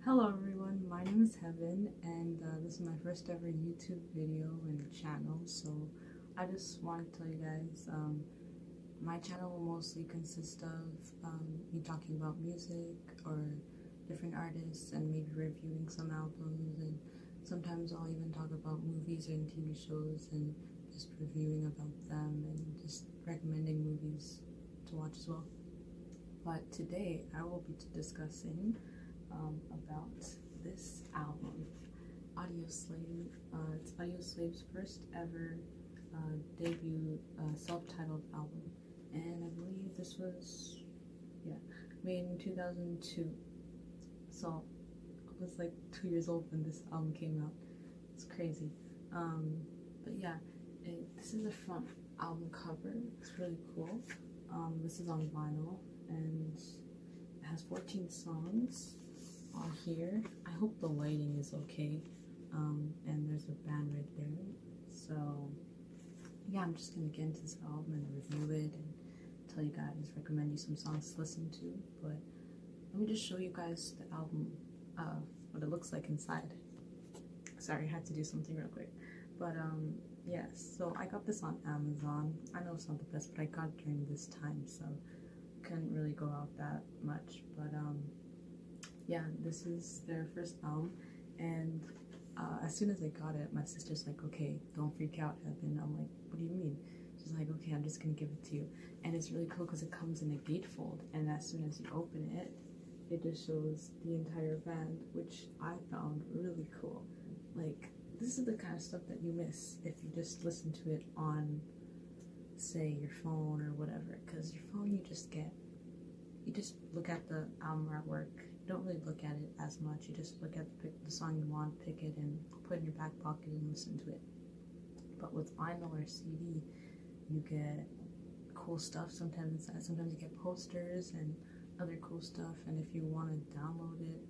Hello everyone, my name is Heaven, and this is my first ever YouTube video and channel. So I just want to tell you guys, my channel will mostly consist of me talking about music or different artists and maybe reviewing some albums, and sometimes I'll even talk about movies and TV shows and just reviewing about them and just recommending movies to watch as well. But today I will be discussing about this album, Audioslave. It's Audioslave's first ever debut self-titled album, and I believe this was made in 2002. So I was like 2 years old when this album came out. It's crazy. But yeah, this is the front album cover. It's really cool. This is on vinyl, and it has 14 songs on here. I hope the lighting is okay. And there's a band right there. So yeah, I'm just gonna get into this album and review it and tell you guys, recommend you some songs to listen to. But let me just show you guys the album, what it looks like inside. Sorry, I had to do something real quick. But yes, so I got this on Amazon. I know it's not the best, but I got it during this time, so couldn't really go out that much. But yeah, this is their first album, and as soon as I got it, my sister's like, okay, don't freak out, Evan. I'm like, what do you mean? She's like, okay, I'm just gonna give it to you. And it's really cool because it comes in a gatefold, and as soon as you open it, it just shows the entire band, which I found really cool. Like, this is the kind of stuff that you miss if you just listen to it on, say, your phone or whatever, because your phone, you just look at the album artwork. You don't really look at it as much. You just look at the song you want, pick it, and put it in your back pocket and listen to it. But with vinyl or CD, you get cool stuff. Sometimes you get posters and other cool stuff, and if you want to download it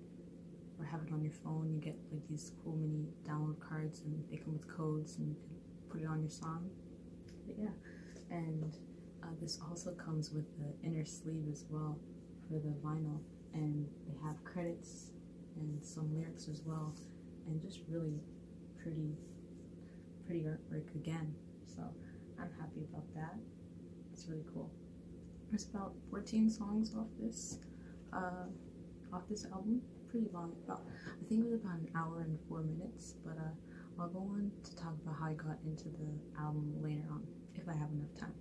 or have it on your phone, you get like these cool mini download cards, and they come with codes, and you can put it on your song. But yeah, and this also comes with the inner sleeve as well for the vinyl, and they have credits and some lyrics as well, and just really pretty artwork again. So I'm happy about that. It's really cool. There's about 14 songs off this album. Pretty long. I think it was about an hour and 4 minutes, but I'll go on to talk about how I got into the album later on, if I have enough time,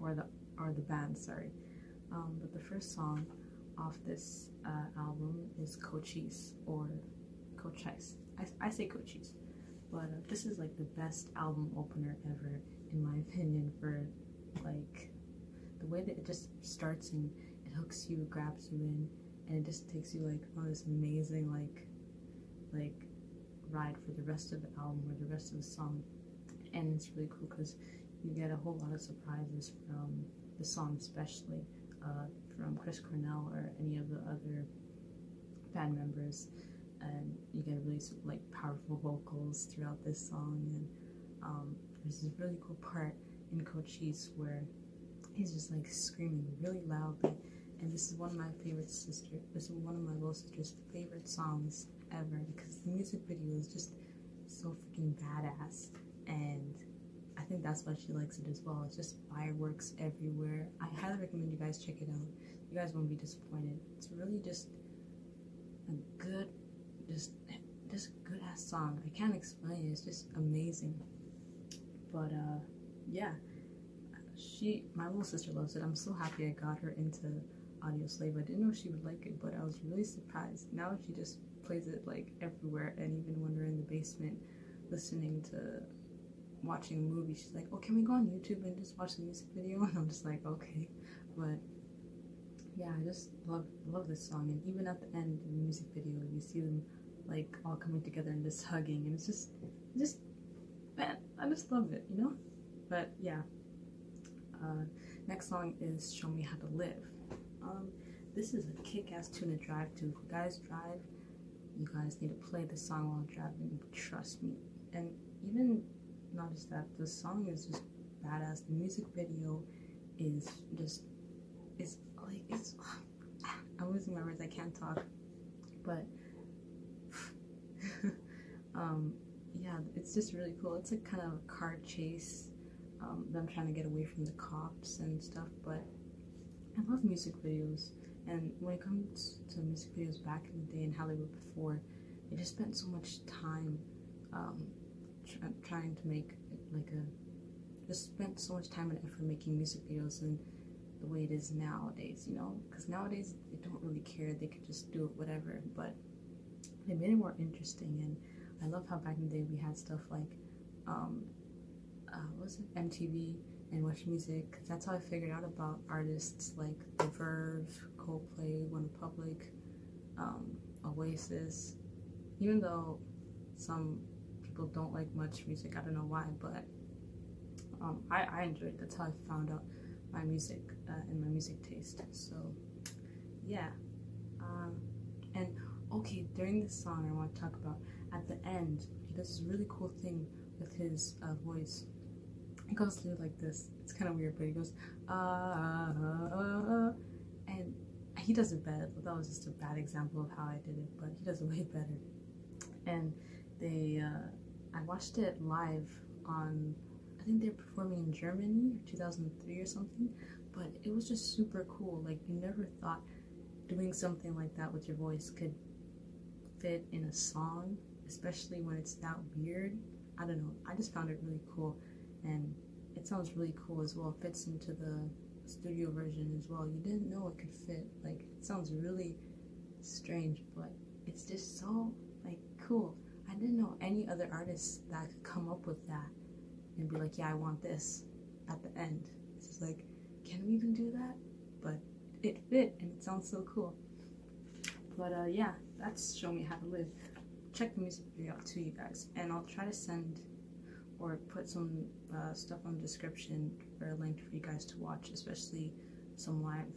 or the band, sorry. But the first song off this album is Cochise, or Cochise. I say Cochise, but this is like the best album opener ever, in my opinion, for like the way that it just starts and it hooks you, grabs you in, and it just takes you like on this amazing like ride for the rest of the album or the rest of the song. And it's really cool because you get a whole lot of surprises from the song, especially from Cornell or any of the other band members, and you get really like powerful vocals throughout this song. And there's this really cool part in Cochise where he's just like screaming really loudly, and this is one of my little sister's favorite songs ever, because the music video is just so freaking badass, and I think that's why she likes it as well. It's just fireworks everywhere. I highly recommend you guys check it out. You guys won't be disappointed. It's really just a good, just good ass song. I can't explain it. It's just amazing. But yeah, my little sister loves it. I'm so happy I got her into Audioslave. I didn't know she would like it, but I was really surprised. Now she just plays it like everywhere, and even when we're in the basement listening to watching a movie, she's like, oh, can we go on YouTube and just watch the music video? And I'm just like, okay. But yeah, I just love this song. And even at the end in the music video, you see them like all coming together and just hugging, and it's just man, I just love it, you know. But yeah, next song is Show Me How to Live. This is a kick-ass tune to drive to. If you guys drive, you guys need to play this song while driving, trust me. And even not just that, the song is just badass. The music video is just, I'm losing my words, I can't talk. But yeah, it's just really cool. It's like kind of a car chase, them trying to get away from the cops and stuff. But I love music videos, and when it comes to music videos back in the day and how they were before, they just spent so much time trying to make like just spent so much time and effort making music videos than the way it is nowadays, you know? Because nowadays they don't really care, they could just do it whatever, but they made it more interesting. And I love how back in the day we had stuff like what was it, MTV and Watch Music, because that's how I figured out about artists like The Verve, Coldplay, OneRepublic, Oasis. Even though some people don't like much music, I don't know why, but I enjoyed it. That's how I found out my music and my music taste. So yeah, and okay, during this song I want to talk about, at the end he does this really cool thing with his voice. It goes through like this. It's kind of weird, but he goes and he does it better. That was just a bad example of how I did it, but he does it way better. And they I watched it live on, I think they're performing in Germany, 2003 or something, but it was just super cool. Like, you never thought doing something like that with your voice could fit in a song, especially when it's that weird. I don't know, I just found it really cool, and it sounds really cool as well. It fits into the studio version as well. You didn't know it could fit. Like, it sounds really strange, but it's just so, like, cool. I didn't know any other artists that could come up with that and be like, yeah, I want this at the end. It's just like, can we even do that? But it fit, and it sounds so cool. But yeah, that's Show Me How to Live. Check the music video out to you guys, and I'll try to send or put some stuff on the description for a link for you guys to watch, especially some live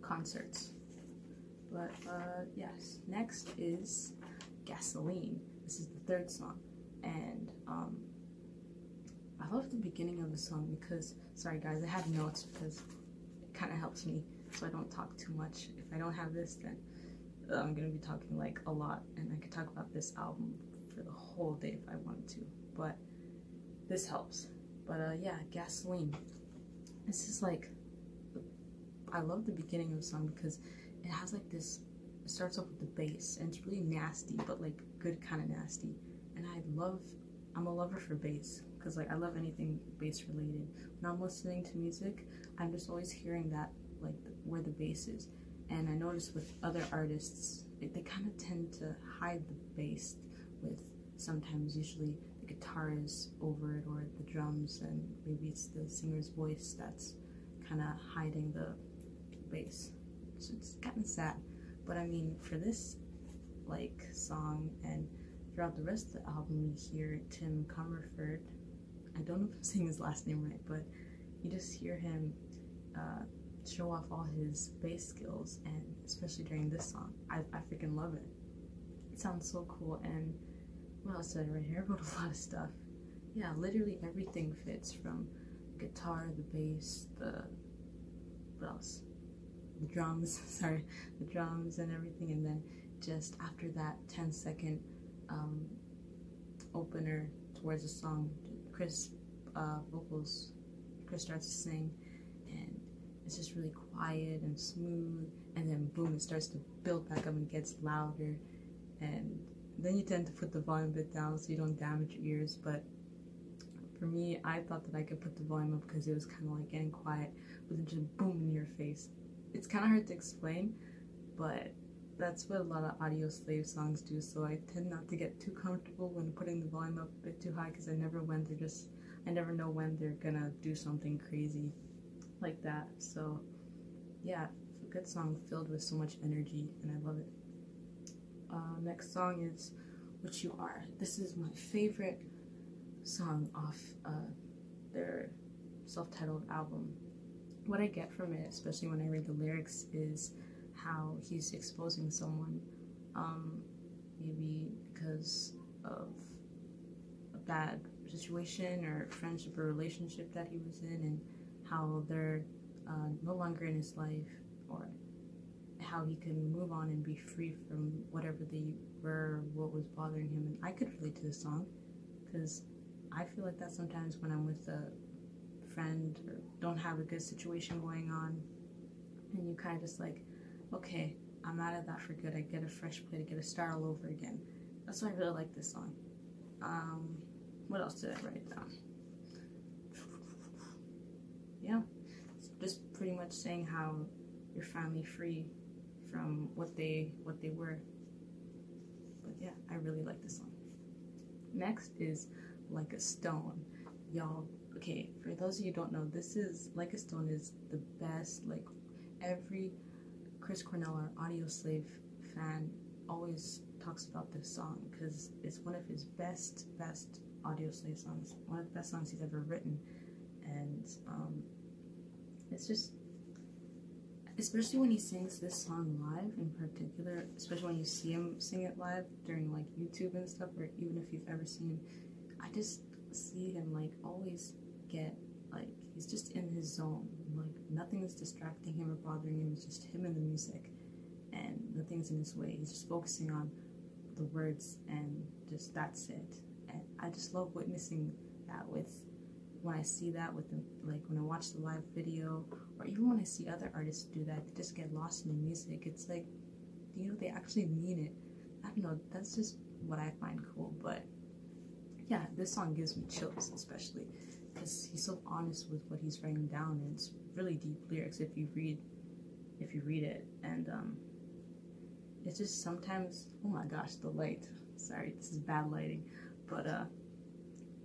concerts. But yes, next is Gasoline. This is the third song, and I love the beginning of the song because, sorry guys, I have notes because it kind of helps me so I don't talk too much. If I don't have this, then I'm gonna be talking like a lot, and I could talk about this album for the whole day if I wanted to, but this helps. But yeah, Gasoline. This is like, I love the beginning of the song because it has like this, it starts off with the bass, and it's really nasty, but like good kind of nasty. And I'm a lover for bass, because like I love anything bass related. When I'm listening to music, I'm just always hearing that, like where the bass is. And I noticed with other artists, they kind of tend to hide the bass with, sometimes usually the guitar is over it, or the drums, and maybe it's the singer's voice that's kind of hiding the bass. So it's kind of sad. But I mean, for this like song and throughout the rest of the album, you hear Tim Comerford. I don't know if I'm saying his last name right, but you just hear him show off all his bass skills, and especially during this song, I freaking love it. It sounds so cool. And what else did I write here? I wrote a lot of stuff. Yeah, literally everything fits, from the guitar, the bass, what else? The drums, sorry, the drums and everything. And then just after that 10-second opener towards the song, Chris vocals, Chris starts to sing, and it's just really quiet and smooth, and then boom, it starts to build back up and gets louder, and then you tend to put the volume a bit down so you don't damage your ears. But for me, I thought that I could put the volume up because it was kind of like getting quiet, but then just boom in your face. It's kind of hard to explain, but that's what a lot of Audioslave songs do, so I tend not to get too comfortable when putting the volume up a bit too high, because I never know when they're gonna do something crazy like that. So yeah, it's a good song filled with so much energy, and I love it. Next song is What You Are. This is my favorite song off their self-titled album. What I get from it, especially when I read the lyrics, is how he's exposing someone, maybe because of a bad situation or friendship or relationship that he was in, and how they're no longer in his life, or how he can move on and be free from whatever they were, what was bothering him. And I could relate to the song because I feel like that sometimes when I'm with a friend or don't have a good situation going on, and you kind of just like, okay, I'm out of that for good. I get a fresh plate, I get to start all over again. That's why I really like this song. What else did I write down? Yeah, just pretty much saying how you're finally free from what they were. But yeah, I really like this song. Next is Like a Stone. Y'all, okay, for those of you who don't know, this is Like a Stone is the best. Like every Chris Cornell or Audioslave fan always talks about this song because it's one of his best Audioslave songs, one of the best songs he's ever written. And it's just, especially when he sings this song live in particular, especially when you see him sing it live during like YouTube and stuff, or even if you've ever seen him, I just see him like always get like, he's just in his zone, like nothing is distracting him or bothering him, it's just him and the music, and nothing's in his way. He's just focusing on the words and just that's it. And I just love witnessing that when I see that with them, like when I watch the live video, or even when I see other artists do that, they just get lost in the music. It's like, you know, they actually mean it. I don't know, that's just what I find cool. But yeah, this song gives me chills, especially because he's so honest with what he's writing down, and it's really deep lyrics if you read it. And it's just sometimes, oh my gosh, the light, sorry, this is bad lighting, but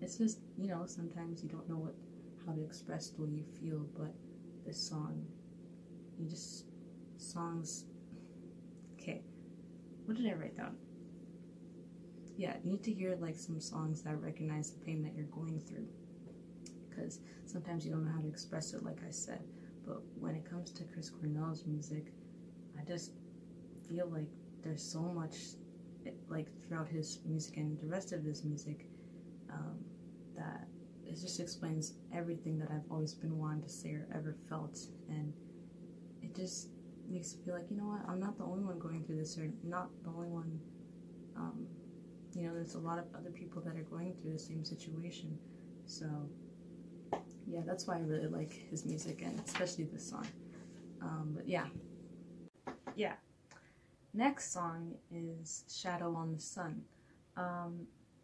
it's just, you know, sometimes you don't know how to express the way you feel, but this song, okay, what did I write down? Yeah, you need to hear like some songs that recognize the pain that you're going through, because sometimes you don't know how to express it, like I said. But when it comes to Chris Cornell's music, I just feel like there's so much like throughout his music and the rest of his music that it just explains everything that I've always been wanting to say or ever felt, and it just makes me feel like, you know what, I'm not the only one going through this, or not the only one. You know, there's a lot of other people that are going through the same situation. So yeah, that's why I really like his music, and especially this song. But yeah. Next song is Shadow on the Sun.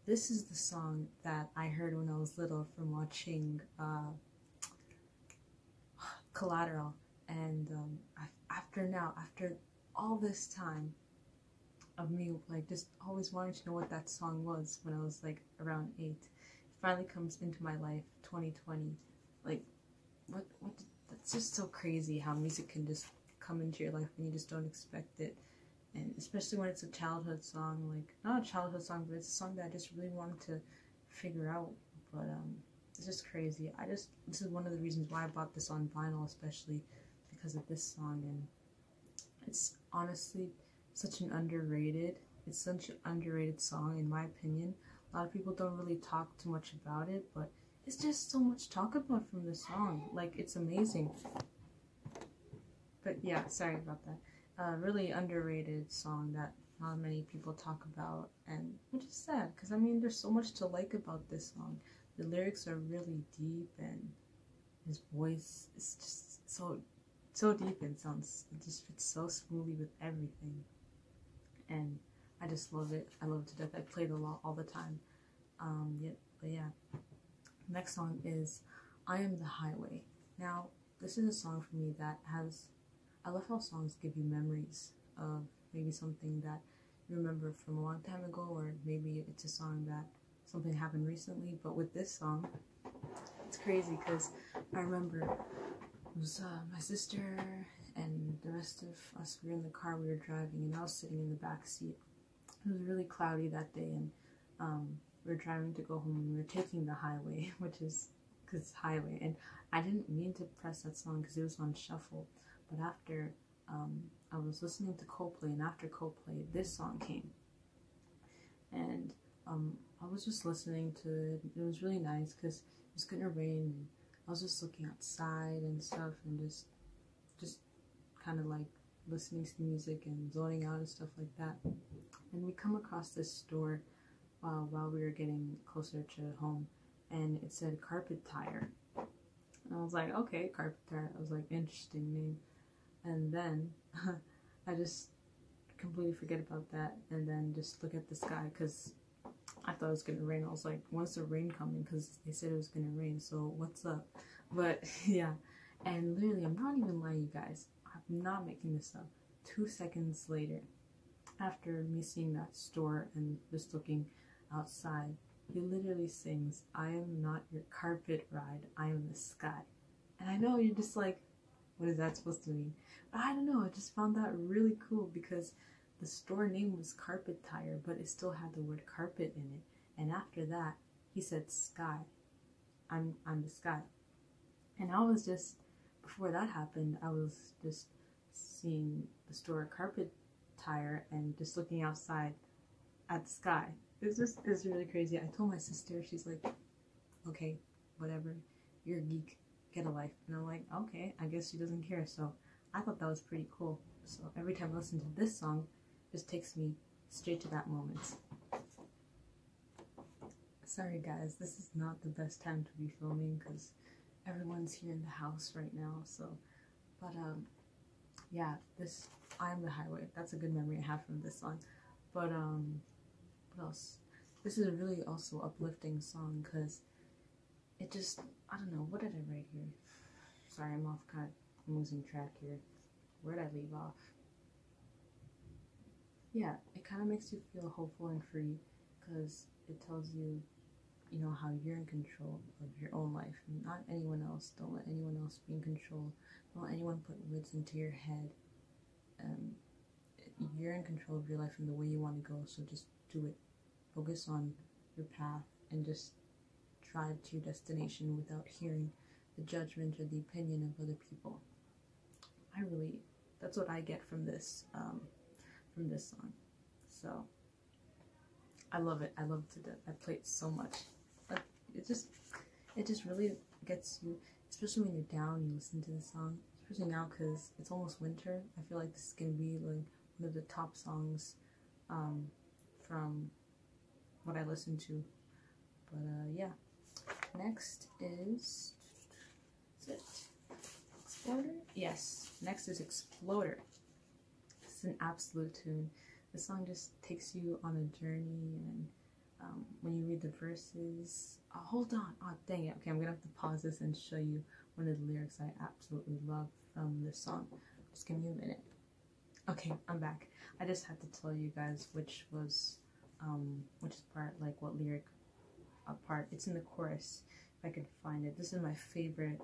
This is the song that I heard when I was little from watching Collateral, and after all this time of me like just always wanting to know what that song was when I was like around 8, it finally comes into my life, 2020. Like what that's just so crazy how music can just come into your life when you just don't expect it. And especially when it's a childhood song, like not a childhood song, but it's a song that I just really wanted to figure out. But it's just crazy. This is one of the reasons why I bought this on vinyl, especially because of this song. And it's honestly such an underrated song in my opinion. A lot of people don't really talk too much about it, but it's just so much to talk about from the song. Like, it's amazing. But yeah, sorry about that. Really underrated song that not many people talk about, and which is sad because I mean there's so much to like about this song. The lyrics are really deep, and his voice is just so deep, and it just fits so smoothly with everything, and I just love it. I love it to death. I play it a lot all the time. But yeah, next song is I Am the Highway. Now this is a song for me that has, I love how songs give you memories of maybe something that you remember from a long time ago, or maybe it's a song that something happened recently. But with this song, it's crazy because I remember it was my sister and the rest of us, we were in the car, we were driving, and I was sitting in the back seat. It was really cloudy that day, and we were driving to go home, and we were taking the highway, which is, because it's highway, and I didn't mean to press that song because it was on shuffle. But after I was listening to Coldplay, and after Coldplay, this song came, and I was just listening to it. It was really nice because it was gonna rain, and I was just looking outside and stuff, and just kind of like listening to the music and zoning out and stuff like that. And we come across this store while we were getting closer to home, and it said Carpet Tire. And I was like, okay, Carpet Tire. I was like, interesting name. And then I just completely forget about that and then just look at the sky because I thought it was gonna rain. I was like, when's the rain coming? Because they said it was gonna rain, so what's up? But yeah, and literally, I'm not even lying, you guys. I'm not making this up. 2 seconds later, after me seeing that store and just looking outside, he literally sings, "I am not your carpet ride, I am the sky." And I know you're just like, what is that supposed to mean? But I don't know, I just found that really cool because the store name was Carpet Tire, but it still had the word carpet in it. And after that, he said sky. I'm the sky. And I was just, before that happened, I was just seeing the store Carpet Tire and just looking outside at the sky. It's really crazy. I told my sister, she's like, okay, whatever, you're a geek, get a life. And I'm like, okay, I guess she doesn't care. So I thought that was pretty cool. So every time I listen to this song, it just takes me straight to that moment. Sorry guys, this is not the best time to be filming because everyone's here in the house right now. So, but yeah, this, I'm the highway. That's a good memory I have from this song. But what else? This is a really also uplifting song because it just, I don't know, what did I write here? Sorry, I'm losing track here. Where did I leave off? Yeah, it kind of makes you feel hopeful and free because it tells you, you know, how you're in control of your own life, not anyone else. Don't let anyone else be in control. Don't let anyone put words into your head. You're in control of your life and the way you want to go, so just do it. Focus on your path and just drive to your destination without hearing the judgment or the opinion of other people. That's what I get from this song. So I love it. I love it to death. I play it so much. It just really gets you, especially when you're down, you listen to the song, especially now because it's almost winter. I feel like this is gonna be like one of the top songs from what I listen to. But yeah, next is it Exploder? Yes, next is Exploder. This is an absolute tune. The song just takes you on a journey, and when you read the verses, hold on, oh dang it, okay, I'm gonna have to pause this and show you one of the lyrics I absolutely love from this song. Just give me a minute. Okay, I'm back. I just had to tell you guys which part, like what lyric part. It's in the chorus, if I could find it. This is my favorite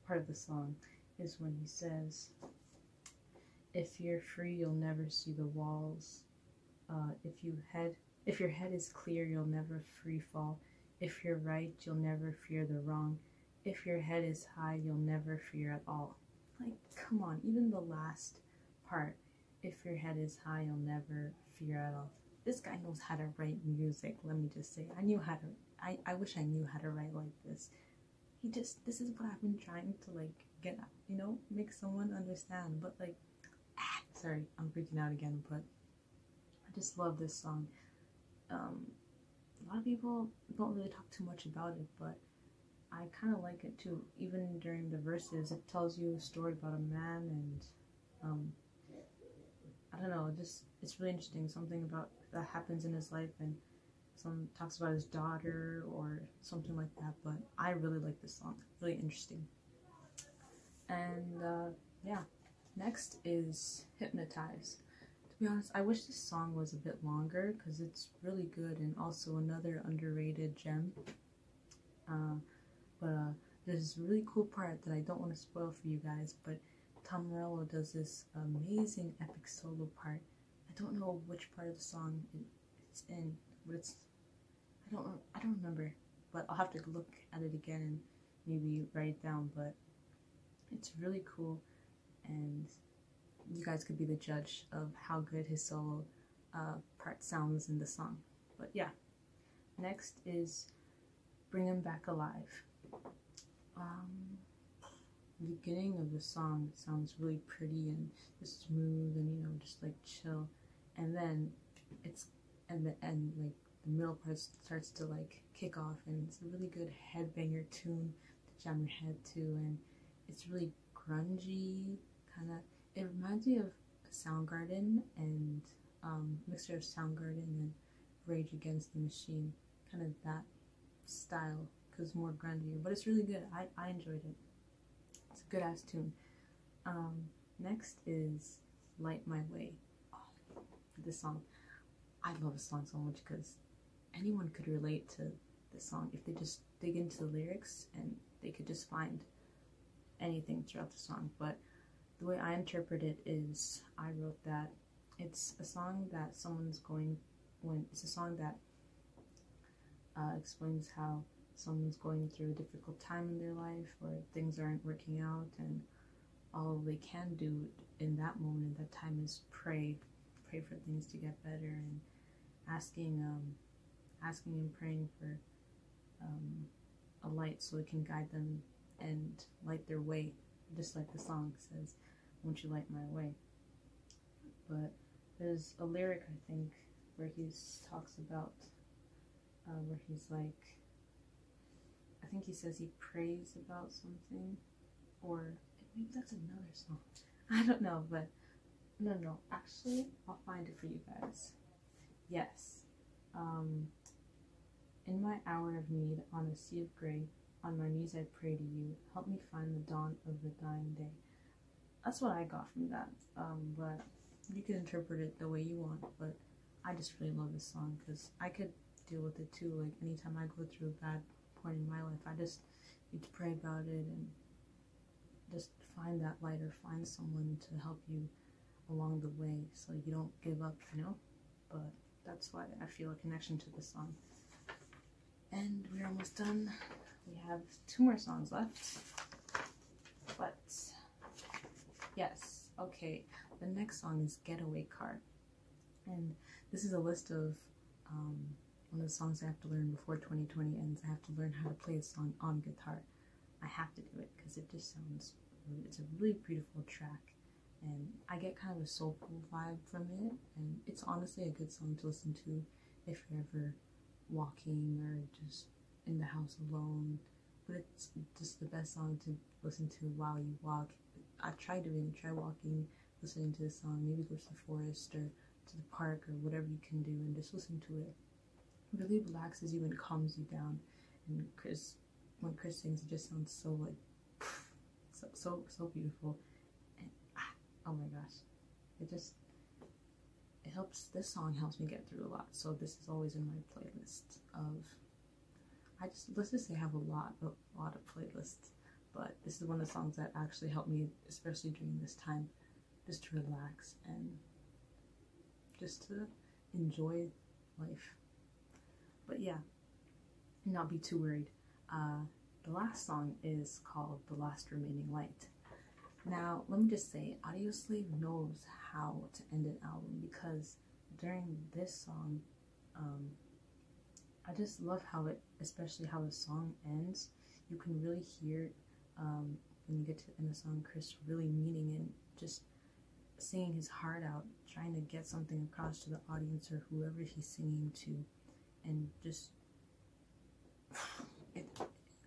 part of the song, is when he says, "If you're free, you'll never see the walls. If your head is clear, you'll never free fall. If you're right, you'll never fear the wrong. If your head is high, you'll never fear at all." Like, come on, even the last part, if your head is high, you'll never fear at all. This guy knows how to write music, let me just say. I wish I knew how to write like this. This is what I've been trying to like get, you know, make someone understand. But like, sorry, I'm freaking out again, but I just love this song. A lot of people don't really talk too much about it, but I kind of like it too. Even during the verses, it tells you a story about a man, and I don't know, it's really interesting. Something about that happens in his life, and some talks about his daughter or something like that. But I really like this song. Really interesting. And yeah, next is Hypnotize. To be honest, I wish this song was a bit longer because it's really good and also another underrated gem. But there's this really cool part that I don't want to spoil for you guys, but Tom Morello does this amazing epic solo part. I don't know which part of the song it's in, but I don't remember, but I'll have to look at it again and maybe write it down. But it's really cool, and you guys could be the judge of how good his solo part sounds in the song. But yeah, next is Bring 'Em Back Alive. the beginning of the song sounds really pretty and just smooth and, you know, just like chill, and then it's and the end, like the middle part starts to like kick off, and it's a really good headbanger tune to jam your head to, and it's really grungy kind of. It reminds me of Soundgarden and mixture of Soundgarden and Rage Against the Machine, kind of that style, because more grungy, but it's really good. I enjoyed it. It's a good ass tune. Next is Light My Way. Oh, this song, I love this song so much because anyone could relate to this song if they just dig into the lyrics, and they could just find anything throughout the song. But the way I interpret it is, I wrote that it's a song that it's a song that explains how someone's going through a difficult time in their life, or things aren't working out, and all they can do in that moment, at that time, is pray for things to get better, and asking and praying for a light so it can guide them and light their way, just like the song says, "Won't you light my way?" But there's a lyric, I think, where he talks about where he's like, I think he says he prays about something, or maybe that's another song. I don't know, but no, actually, I'll find it for you guys. Yes. In my hour of need, on a sea of gray, on my knees I pray to you, help me find the dawn of the dying day. That's what I got from that, but you can interpret it the way you want, but I just really love this song, because I could deal with it too. Like, anytime I go through a bad point in my life, I just need to pray about it and just find that light, or find someone to help you along the way so you don't give up, you know? But that's why I feel a connection to this song. And we're almost done. We have 2 more songs left. But yes, okay. The next song is Getaway Car. And this is a list of one of the songs I have to learn before 2020 ends. I have to learn how to play a song on guitar. I have to do it because it just sounds really, it's a really beautiful track, and I get kind of a soulful vibe from it, and it's honestly a good song to listen to if you're ever walking or just in the house alone. But it's just the best song to listen to while you walk. I try walking, listening to this song. Maybe go to the forest or to the park or whatever you can do, and just listen to it. It really relaxes you and calms you down. And when Chris sings, it just sounds so like so beautiful. And oh my gosh, it helps. This song helps me get through a lot. So this is always in my playlist of. Let's just say I have a lot of playlists, but this is one of the songs that actually helped me, especially during this time, just to relax and just to enjoy life. But yeah, not be too worried. The last song is called The Last Remaining Light. Now, let me just say, Audioslave knows how to end an album, because during this song, I just love how especially how the song ends. You can really hear when you get to the end of the song, Chris really meaning and just singing his heart out, trying to get something across to the audience or whoever he's singing to, and just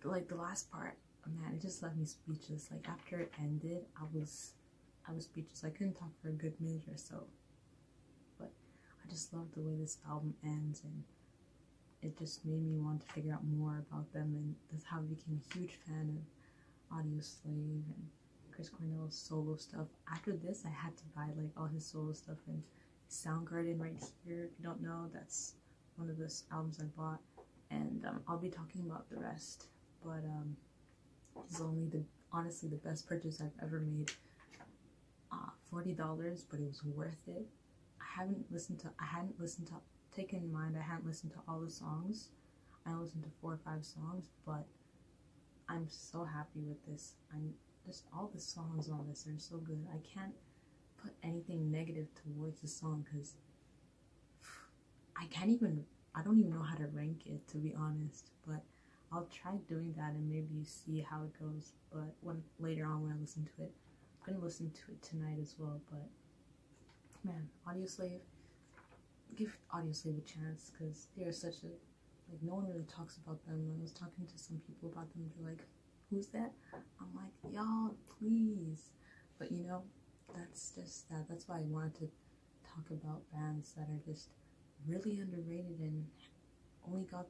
like the last part, man, it just left me speechless. Like, after it ended, I was speechless. I couldn't talk for a good minute or so. But I just love the way this album ends, and it just made me want to figure out more about them, and that's how I became a huge fan of Audioslave and Chris Cornell's solo stuff. After this, I had to buy like all his solo stuff, and Soundgarden right here. If you don't know, that's one of the albums I bought, and I'll be talking about the rest. But this is honestly the best purchase I've ever made. $40, but it was worth it. I hadn't listened to, taken in mind, I hadn't listened to all the songs. I listened to 4 or 5 songs, but I'm so happy with this. All the songs on this are so good. I can't put anything negative towards the song, because I don't even know how to rank it, to be honest, but I'll try doing that and maybe see how it goes. But later on when I listen to it, I'm gonna listen to it tonight as well. But man, Audioslave, give Audioslave a chance, because they're such a, like, no one really talks about them. I was talking to some people about them, they're like, who's that? I'm like, y'all, please. But you know, that's just that. That's why I wanted to talk about bands that are just really underrated and only got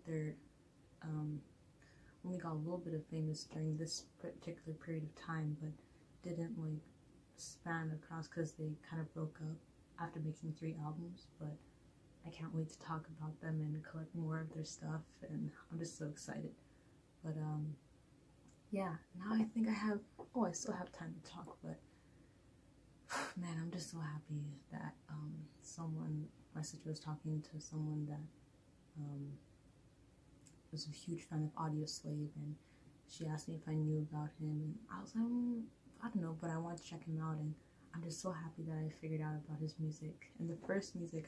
a little bit of famous during this particular period of time, but didn't like span across, because they kind of broke up after making 3 albums. But I can't wait to talk about them and collect more of their stuff, and I'm just so excited. But yeah, now I think I still have time to talk, but man, I'm just so happy that my sister was talking to someone that was a huge fan of Audioslave, and she asked me if I knew about him, and I was like, I don't know, but I wanted to check him out, and I'm just so happy that I figured out about his music. And the first music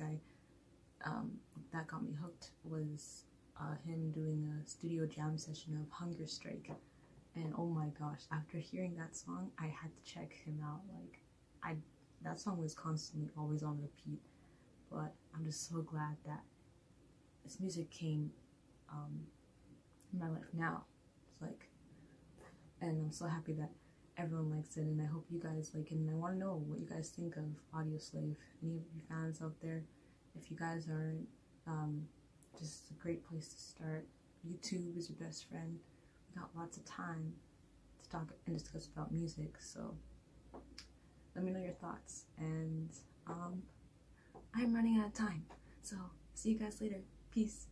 that got me hooked was him doing a studio jam session of Hungerstrike, and oh my gosh, after hearing that song, I had to check him out. Like, that song was constantly always on repeat. But I'm just so glad that this music came in my life now. It's like, and I'm so happy that everyone likes it, and I hope you guys like it, and I want to know what you guys think of Audioslave. Any of you fans out there, if you guys are just a great place to start. YouTube is your best friend. We got lots of time to talk and discuss about music, so let me know your thoughts. And I'm running out of time, so see you guys later. Peace.